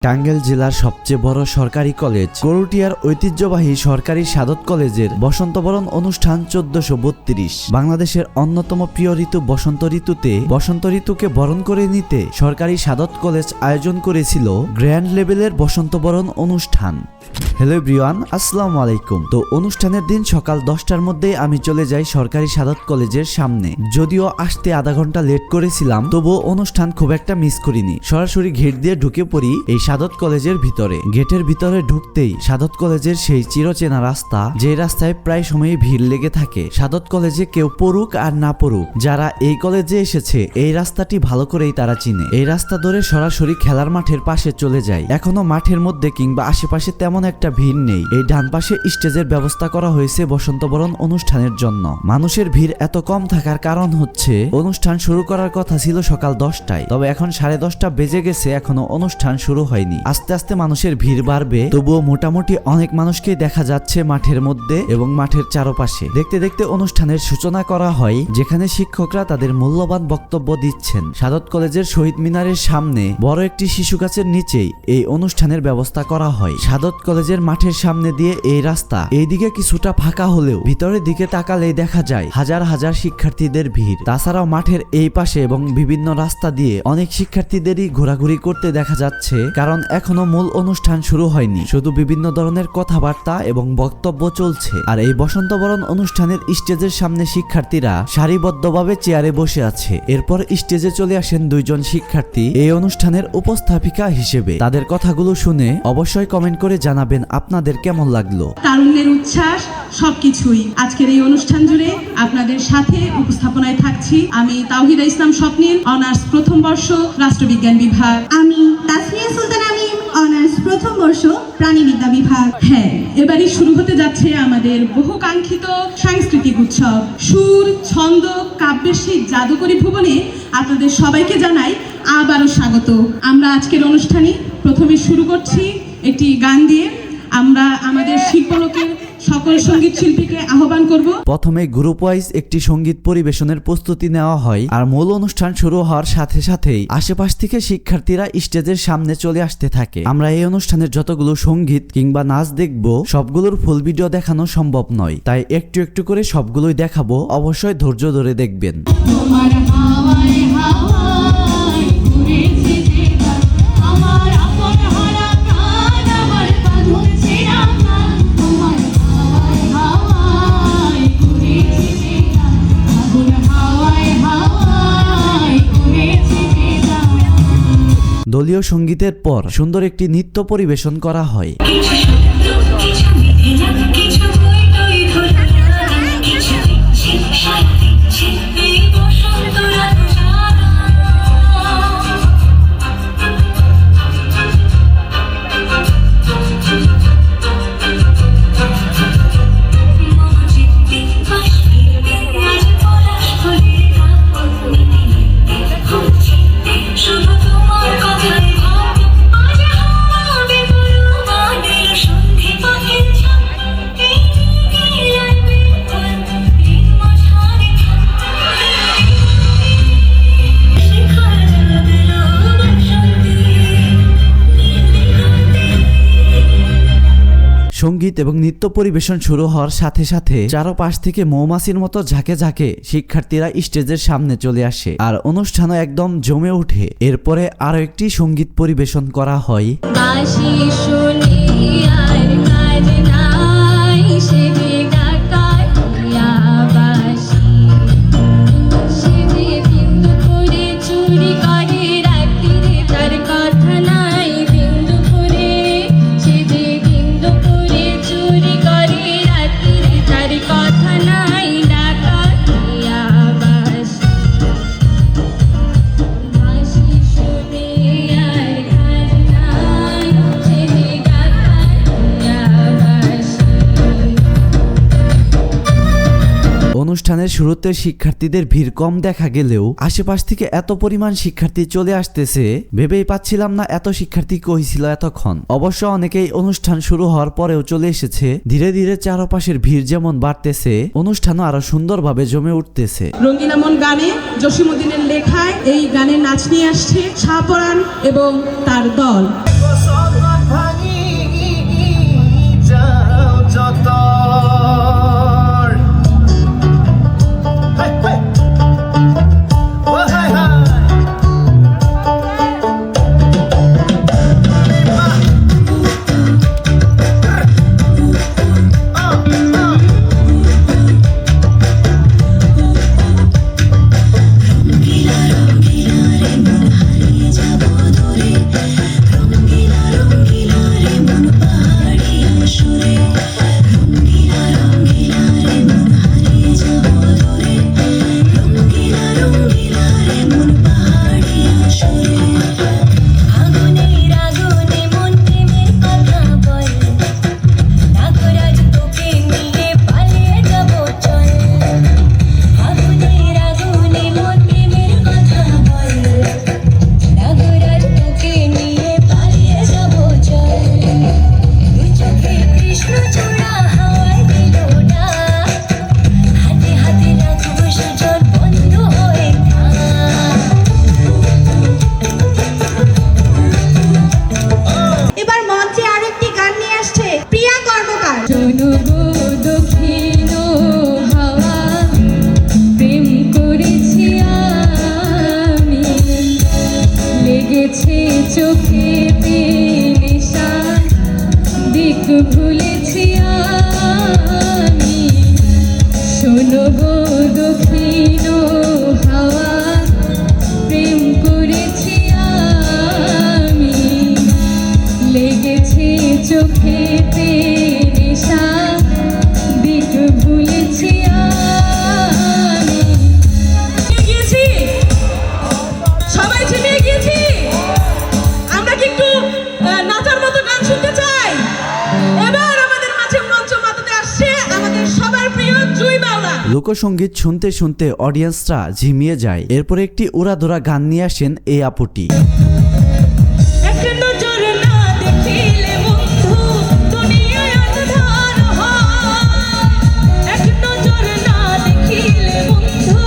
টাঙ্গাইল জেলার সবচেয়ে বড় সরকারি কলেজ করটিয়ার ঐতিহ্যবাহী সরকারি সাদত কলেজের বসন্তবরণ অনুষ্ঠান 1432। বাংলাদেশের অন্যতম প্রিয় ঋতু বসন্ত ঋতুকে বরণ করে নিতে সরকারি সাদত কলেজ আয়োজন করেছিল গ্র্যান্ড লেভেলের বসন্তবরণ অনুষ্ঠান। হ্যালো এভরিওয়ান, আসসালামু আলাইকুম। তো অনুষ্ঠানের দিন সকাল 10টার মধ্যে আমি চলে যাই সরকারি সাদত কলেজের সামনে। যদিও আসতে আধা ঘন্টা লেট করেছিলাম, তবুও অনুষ্ঠান খুব একটা মিস করিনি। সরাসরি গেট দিয়ে ঢুকে পড়ি এই সাদত কলেজের ভিতরে। গেটের ভিতরে ঢুকতেই সাদত কলেজের সেই চিরচেনা রাস্তা, যে রাস্তায় প্রায় সময় ভিড় লেগে থাকে। সাদত কলেজে কেউ পড়ুক আর না পড়ুক, যারা এই কলেজে এসেছে এই রাস্তাটি ভালো করেই তারা চিনে। এই রাস্তা ধরে সরাসরি খেলার মাঠের পাশে চলে যায়। এখনো মাঠের মধ্যে কিংবা আশেপাশে তেমন একটা ভিড় নেই। এই ডান পাশে স্টেজের ব্যবস্থা করা হয়েছে বসন্তবরণ অনুষ্ঠানের জন্য। মানুষের ভিড় এত কম থাকার কারণ হচ্ছে অনুষ্ঠান শুরু করার কথা ছিল সকাল 10টায়, তবে এখন 10:30 বেজে গেছে, এখনো অনুষ্ঠান শুরু হয়নি। আস্তে আস্তে মানুষের ভিড় বাড়বে, তবুও মোটামুটি অনেক মানুষকেই দেখা যাচ্ছে মাঠের মধ্যে এবং মাঠের চারপাশে। দেখতে দেখতে অনুষ্ঠানের সূচনা করা হয়, যেখানে শিক্ষকরা তাদের মূল্যবান বক্তব্য দিচ্ছেন। সাদত কলেজের শহীদ মিনারের সামনে বড় একটি শিশু গাছের নিচেই এই অনুষ্ঠানের ব্যবস্থা করা হয়। সাদত কলেজের মাঠের সামনে দিয়ে এই রাস্তা, এইদিকে কিছুটা ফাঁকা হলেও ভিতরের দিকে তাকালেই দেখা যায় হাজার হাজার শিক্ষার্থীদের ভিড়। তাছাড়াও মাঠের এই পাশে এবং বিভিন্ন রাস্তা দিয়ে অনেক শিক্ষার্থীদেরই ঘোরাঘুরি করতে দেখা যাচ্ছে, কারণ এখনো মূল অনুষ্ঠান শুরু হয়নি। শুধু বিভিন্ন ধরনের কথাবার্তা এবং বক্তব্য চলছে। আর এই বসন্তবরণ অনুষ্ঠানের স্টেজের সামনে শিক্ষার্থীরা সারিবদ্ধভাবে চেয়ারে বসে আছে। এরপর স্টেজে চলে আসেন দুইজন শিক্ষার্থী এই অনুষ্ঠানের উপস্থাপিকা হিসেবে। তাদের কথাগুলো শুনে অবশ্যই কমেন্ট করে জানাবেন আপনাদের কেমন লাগলো। তারুণ্যের উচ্ছ্বাস সবকিছুই আজকের এই অনুষ্ঠান জুড়ে আপনাদের সাথে উপস্থাপনায় থাকছি আমি তাওহিদা ইসলাম স্বপ্নিল, অনার্স প্রথম বর্ষ রাষ্ট্রবিজ্ঞান বিভাগ। আমি তাসমিয়া সুলতানা আমিন, অনার্স প্রথম বর্ষ প্রাণীবিদ্যা বিভাগ। হ্যাঁ, এবারই শুরু হতে যাচ্ছে আমাদের বহুকাঙ্ক্ষিত সাংস্কৃতিক উৎসব। সুর, ছন্দ, কাব্যের সেই জাদুকরী ভুবনে আপনাদের সবাইকে জানাই আবারও স্বাগত। আমরা আজকের অনুষ্ঠানে প্রথমে শুরু করছি একটি গান দিয়ে। আমরা আমাদের শিল্পলোকের সকল সঙ্গীত শিল্পীকে আহ্বান করব। প্রথমে গ্রুপ ওয়াইজ একটি সঙ্গীত পরিবেশনের প্রস্তুতি নেওয়া হয়, আর মূল অনুষ্ঠান শুরু হওয়ার সাথে সাথেই আশেপাশ থেকে শিক্ষার্থীরা স্টেজের সামনে চলে আসতে থাকে। আমরা এই অনুষ্ঠানের যতগুলো সঙ্গীত কিংবা নাচ দেখব, সবগুলোর ফুল ভিডিও দেখানো সম্ভব নয়, তাই একটু একটু করে সবগুলোই দেখাবো। অবশ্যই ধৈর্য ধরে দেখবেন। দলীয় সঙ্গীতের পর সুন্দর একটি নৃত্য পরিবেশন করা হয়। সঙ্গীত এবং নৃত্য পরিবেশন শুরু হওয়ার সাথে সাথে চারপাশ থেকে মৌমাছির মতো ঝাঁকে ঝাঁকে শিক্ষার্থীরা স্টেজের সামনে চলে আসে, আর অনুষ্ঠানও একদম জমে ওঠে। এরপরে আরো একটি সঙ্গীত পরিবেশন করা হয়। অনুষ্ঠানের শুরুতে শিক্ষার্থীদের ভিড় কম দেখা গেলেও আশেপাশ থেকে এত পরিমাণ শিক্ষার্থী চলে আসতেছে, ভেবেই পাচ্ছিলাম না এত শিক্ষার্থী কই ছিল এতক্ষণ। অবশ্য অনেকেই অনুষ্ঠান শুরু হওয়ার পরেও চলে এসেছে। ধীরে ধীরে চারপাশের ভিড় যেমন বাড়তেছে, অনুষ্ঠানও আরো সুন্দরভাবে জমে উঠতেছে। রঙিন এমন গানে জসিমউদ্দিনের লেখায় এই গানের নাচ নিয়ে আসছে শাহপরাণ এবং তার দল। লেগেছে চোখেতে নেশা দিক ভুলেছি আমি। গিয়েছি সবাই ঝিমিয়ে গিয়েছি। আমরা কি একটু নাচার মতো গান শুনতে চাই? এবার আমাদের মাঝে মঞ্চ মাতাতে আসছে আমাদের সবার প্রিয় জুই বাউলা। লোকসঙ্গীত শুনতে শুনতে অডিয়েন্সরা ঝিমিয়ে যায়। এরপর একটি উড়াধরা গান নিয়ে আসেন এই আপুটি। এক নজর না দেখিলে বন্ধু দুনিয়ায় আঁধার হয়, এক নজর না দেখিলে বন্ধু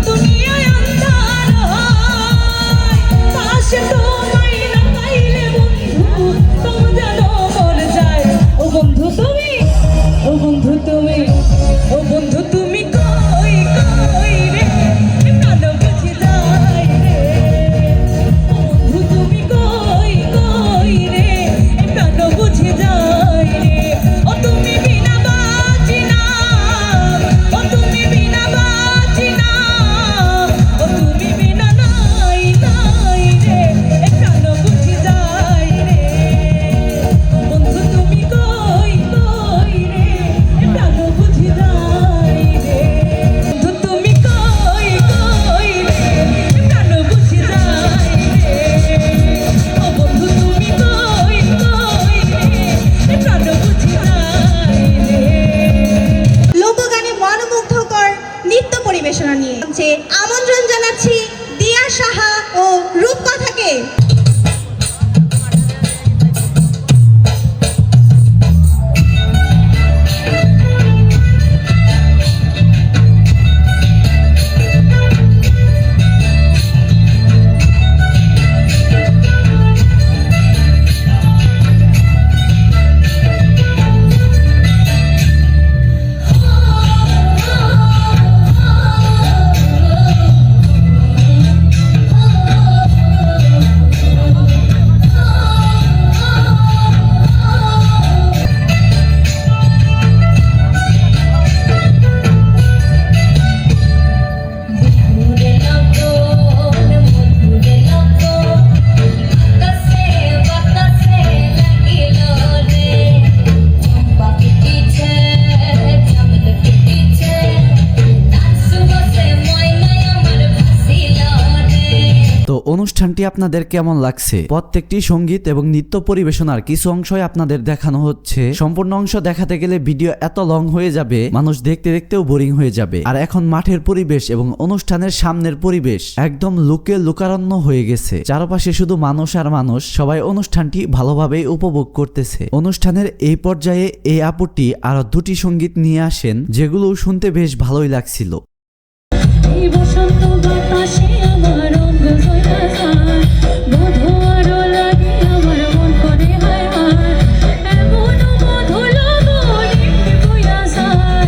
দুনিয়ায় আঁধার হয়, পাশে তোমায় না পাইলে বন্ধু তুমি যেন মরে যায়। ও বন্ধু তুমি, ও বন্ধু তুমি, ও বন্ধু তুমি কই কই রে, প্রাণ বুঝি যায় রে। ও বন্ধু তুমি কই কই রে, প্রাণ বুঝি যায় রে। ও তুমি বিনা বাঁচি না, ও তুমি বিনা বাঁচি না, ও তুমি বিনা নাই নাই রে, প্রাণ বুঝি যায় রে। ও বন্ধু তুমি কই কই রে, প্রাণ বুঝি যায় রে। বন্ধু তুমি কই কই রে, প্রাণ বুঝি যায় রে। ও বন্ধু তুমি কই কই রে, প্রাণ বুঝি যায় রে। লোকগানে মনোমুগ্ধকর নৃত্য পরিবেশনা নিয়ে আমন্ত্রণ জানাচ্ছি দিয়া সাহা ও রূপকথাকে। মধুরে লগন মধুরে লগন আকাশে বাতাসে লাগিল রে, চম্পা ফুটিছে চামেল ফুটিছে, তার সুবাসে ময়নায় আমার ভাসিল রে। তো অনুষ্ঠানটি আপনাদের কেমন লাগছে? প্রত্যেকটি সঙ্গীত এবং নৃত্য পরিবেশনার কিছু অংশই আপনাদের দেখানো হচ্ছে। সম্পূর্ণ অংশ দেখাতে গেলে ভিডিও এত লং হয়ে যাবে, মানুষ দেখতে দেখতেও বোরিং হয়ে যাবে। আর এখন মাঠের পরিবেশ এবং অনুষ্ঠানের সামনের পরিবেশ একদম লোকে লোকারণ্য হয়ে গেছে। চারপাশে শুধু মানুষ আর মানুষ, সবাই অনুষ্ঠানটি ভালোভাবেই উপভোগ করতেছে। অনুষ্ঠানের এই পর্যায়ে এই আপুটি আরো দুটি সঙ্গীত নিয়ে আসেন, যেগুলো শুনতে বেশ ভালোই লাগছিল। এই বসন্ত বাতাসে আমার অঙ্গ জয়া যায়, মধু আরো লাগে আমার মন করে হায় হায়, এমন মধু লগন এমনি বইয়া যায়,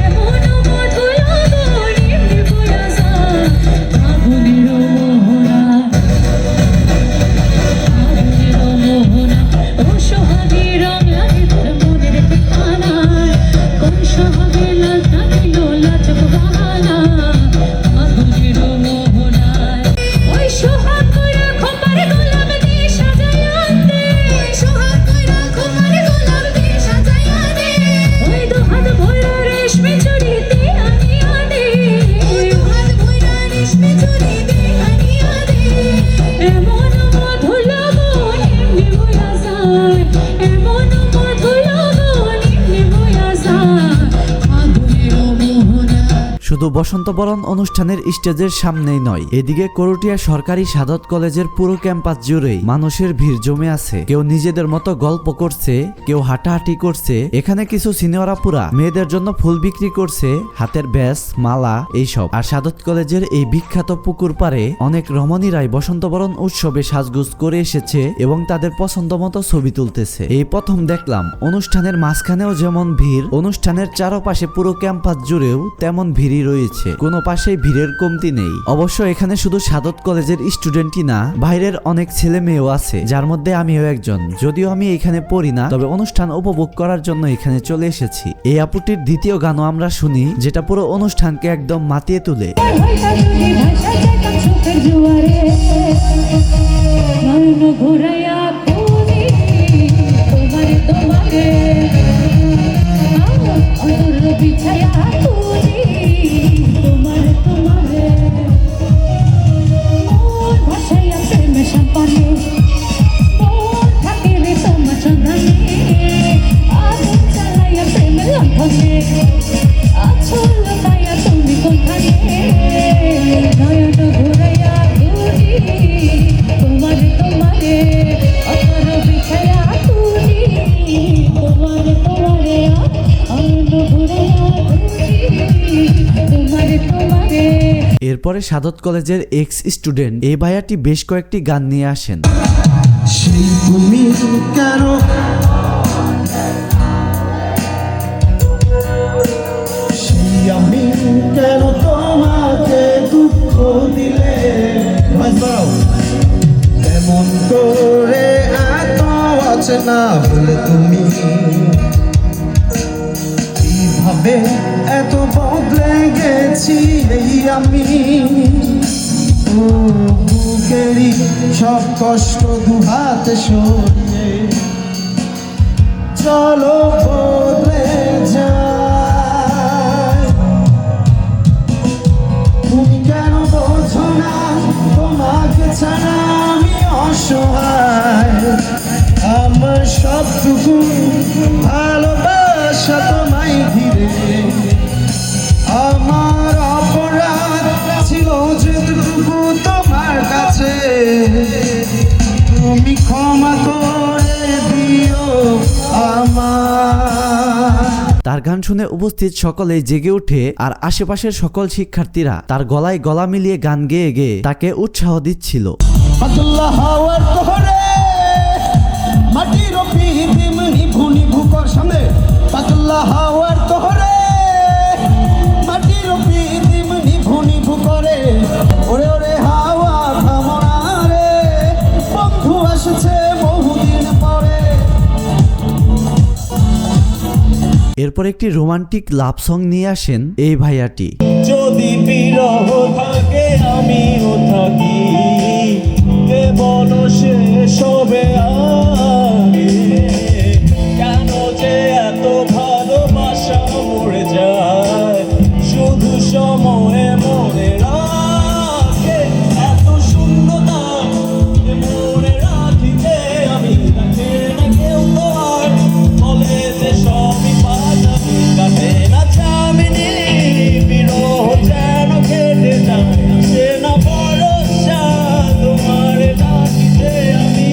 এমন মধু লগন এমনি বইয়া যায়, আগুনের মোহনা, আগুনের মোহনা, ও সোহাগী রং লাগে তোর মনের ঠিকানায়, কোন সোহাগে লাল থাকিল লাজক বাহানা, আগুনের মোহনায়। ওই সোহাগ কইরা খোপার গোলাপ দিয়ে সাজাইয়া দে, ওই সোহাগ কইরা খোপার গোলাপ দিয়ে সাজাইয়া দে, ওই দুহাত ভরা রেশমি চুড়ি দিয়ে আনিয়া দে, ওই দুহাত ভরা রেশমি চুড়ি দিয়ে আনিয়া দে, এমন মধু লগন এমনি বইয়া যায়, এমন মধু লগন এমনি বইয়া যায়, আগুনের মোহনায়। শুধু বসন্ত বরণ অনুষ্ঠানের স্টেজের সামনেই নয়, এদিকে করটিয়া সরকারি সাদত কলেজের পুরো ক্যাম্পাস জুড়েই মানুষের ভিড় জমে আছে। কেউ নিজেদের মতো গল্প করছে, কেউ হাঁটাহাঁটি করছে। এখানে কিছু সিনিয়র আপুরা মেয়েদের জন্য ফুল বিক্রি করছে, হাতের ব্যাস, মালা এইসব। আর সাদত কলেজের এই বিখ্যাত পুকুর পাড়ে অনেক রমণীরাই বসন্ত বরণ উৎসবে সাজগুজ করে এসেছে এবং তাদের পছন্দ মতো ছবি তুলতেছে। এই প্রথম দেখলাম অনুষ্ঠানের মাঝখানেও যেমন ভিড়, অনুষ্ঠানের চারপাশে পুরো ক্যাম্পাস জুড়েও তেমন ভিড়ই রয়েছে, কোনো পাশেই ভিড়ের কমতি নেই। অবশ্য এখানে শুধু সাদত কলেজের স্টুডেন্টই না, বাইরের অনেক ছেলে মেয়েও আছে, যার মধ্যে আমিও একজন। যদিও আমি এখানে পড়ি না, তবে অনুষ্ঠান উপভোগ করার জন্য এখানে চলে এসেছি। এই আপুটির দ্বিতীয় গানও আমরা শুনি, যেটা পুরো অনুষ্ঠানকে একদম মাতিয়ে তুলে। ঘুরাইয়া এরপরে সাদত কলেজের এক্স স্টুডেন্ট এই ভাইয়াটি বেশ কয়েকটি গান নিয়ে আসেন। সেই তুমি কেন সেই আমি কেন তোমাকে দুঃখ দিলে এমন করে এত আছে না বলে তুমি কিভাবে এত বদলে গেছি এই আমি বুকেরই সব কষ্ট দুহাতে সরিয়ে চলো বদলে যাই। তুমি কেন বোঝো না তোমাকে ছাড়া আমি অসহায়, আমার সবটুকু ভালোবাসা তোমায় ঘিরে আমার অপরাধ ছিল যেটুকু তোমার কাছে তুমি ক্ষমা করে দিও আমার। তার গান শুনে উপস্থিত সকলেই জেগে ওঠে আর আশেপাশের সকল শিক্ষার্থীরা তার গলায় গলা মিলিয়ে গান গেয়ে গেয়ে তাকে উৎসাহ দিচ্ছিল। পাতলা হাওয়ার তোহরে মাটির পিদিম নিভু নিভু কর সামনে, পাতলা হাওয়ার তোহরে মাটির পিদিম নিভু নিভু করে ওরে ওরে হাওয়া থামনা রে বন্ধু আসছে বহুদিন পরে। এরপর একটি রোমান্টিক লাভ সং নিয়ে আসেন এই ভাইয়াটি। যদি বিরহ থাকে আমিও থাকি কেবল শেষ হবে আগে, কেন যে এত ভালোবাসা মরে যায় শুধু সময়ে মনে রাখে এত শূন্যতা মনে রাখিতে আমি রাখে না কেউ তো আর বলে যে সবই পাঠাবি কাটে না চামিনি বিরহ যেন কেটে যায় সে না ভরসা তোমার ডাকিতে আমি।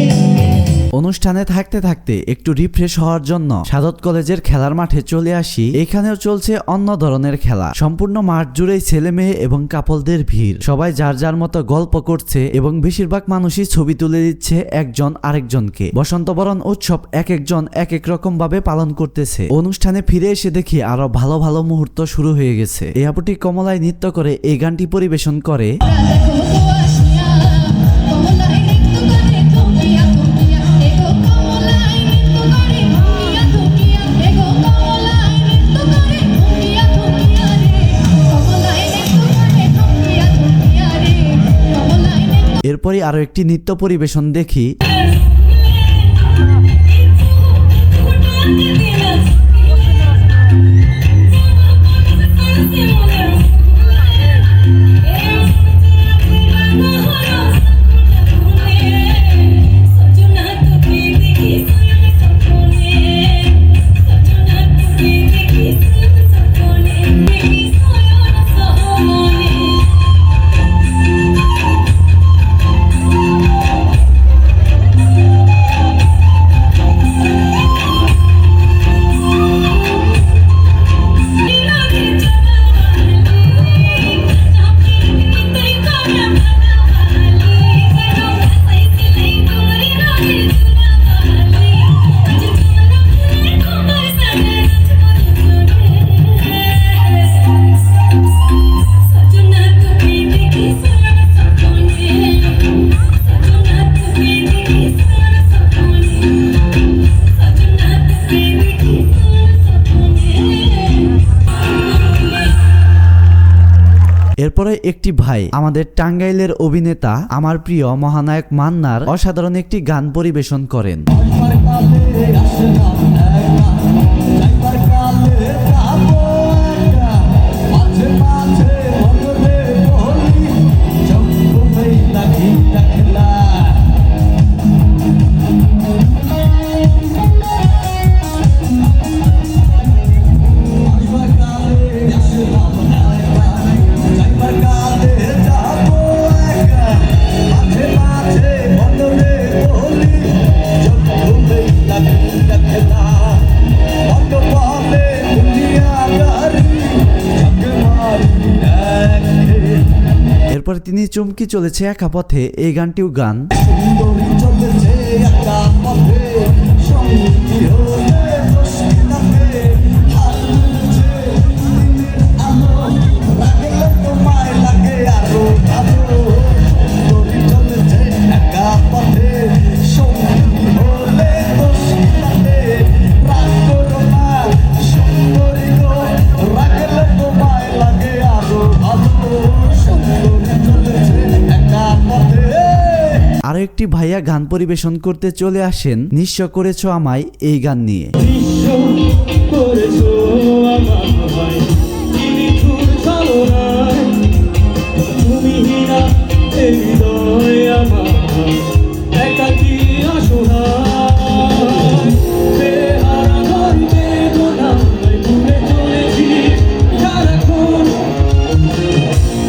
অনুষ্ঠানে থাকতে থাকতে একটু রিফ্রেশ হওয়ার জন্য সাদত কলেজের খেলার মাঠে চলে আসি। এখানেও চলছে অন্য ধরনের খেলা। সম্পূর্ণ মাঠ জুড়েই ছেলে মেয়ে এবং কাপলদের ভিড়। সবাই যার যার মতো গল্প করছে এবং বেশিরভাগ মানুষই ছবি তুলে দিচ্ছে একজন আরেকজনকে। বসন্তবরণ উৎসব এক একজন এক এক রকম ভাবে পালন করতেছে। অনুষ্ঠানে ফিরে এসে দেখি আরো ভালো ভালো মুহূর্ত শুরু হয়ে গেছে। এই আপুটি কমলায় নৃত্য করে এই গানটি পরিবেশন করে। এরপরই আরো একটি নৃত্য পরিবেশন দেখি। এরপরে একটি ভাই আমাদের টাঙ্গাইলের অভিনেতা আমার প্রিয় মহানায়ক মান্নার অসাধারণ একটি গান পরিবেশন করেন। la প্রতিদিনই চমকি চলেছে একা পথে, এই গানটিও গান। সুন্দরী চলেছে একা পথে, সঙ্গী হলে মুশকিলাতে, হাত মুছে দিনের আলো, লাগলে তোমায় লাগে আরো ভালো। সুন্দরী চলেছে একা পথে, সঙ্গী হলে মুশকিলাতে, রাগ করো না সুন্দরী গো, লাগলে তোমায় লাগে আরো ভালো। সুন্দরী চলেছে একা পথে। আরো একটি ভাইয়া গান পরিবেশন করতে চলে আসেন নিঃস্ব করেছো আমায় এই গান নিয়ে। নিঃস্ব করেছো আমায়, কি নিঠুর ছলনায়, তুমিহীনা এই হৃদয় আমার, একাকী অসহায়, বেহারা ঘরে বেদনায় ভুলে চলেছি সারাক্ষণ।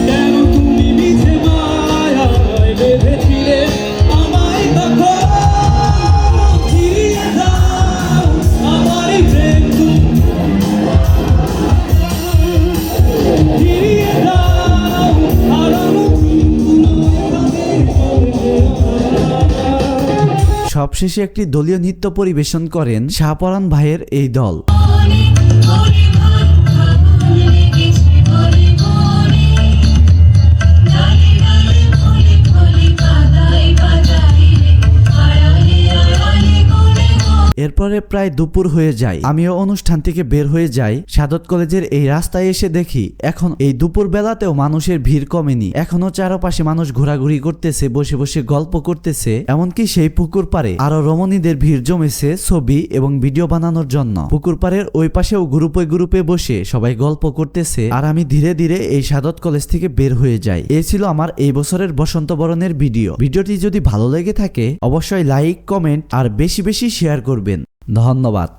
কেন তুমি মিছে মায়ায় বেঁধেছিলে আমায় তখন? ফিরিয়ে দাও আমারই প্রেম তুমি, ফিরিয়ে দাও হারানো দিনগুলো তাদের চলে যাওয়া। সবশেষে একটি দলীয় নৃত্য পরিবেশন করেন শাহপরান ভাইয়ের এই দল। এরপরে প্রায় দুপুর হয়ে যায়, আমিও অনুষ্ঠান থেকে বের হয়ে যাই। সাদত কলেজের এই রাস্তায় এসে দেখি এখন এই দুপুর বেলাতেও মানুষের ভিড় কমেনি, এখনো চারপাশে মানুষ ঘোরাঘুরি করতেছে, বসে বসে গল্প করতেছে। এমনকি সেই পুকুর পাড়ে আরো রমণীদের ভিড় জমেছে ছবি এবং ভিডিও বানানোর জন্য। পুকুর পাড়ের ওই পাশেও গ্রুপে গ্রুপে বসে সবাই গল্প করতেছে, আর আমি ধীরে ধীরে এই সাদত কলেজ থেকে বের হয়ে যাই। এই ছিল আমার এই বছরের বসন্ত বরণের ভিডিও। ভিডিওটি যদি ভালো লেগে থাকে অবশ্যই লাইক, কমেন্ট আর বেশি বেশি শেয়ার করবেন। ধন্যবাদ।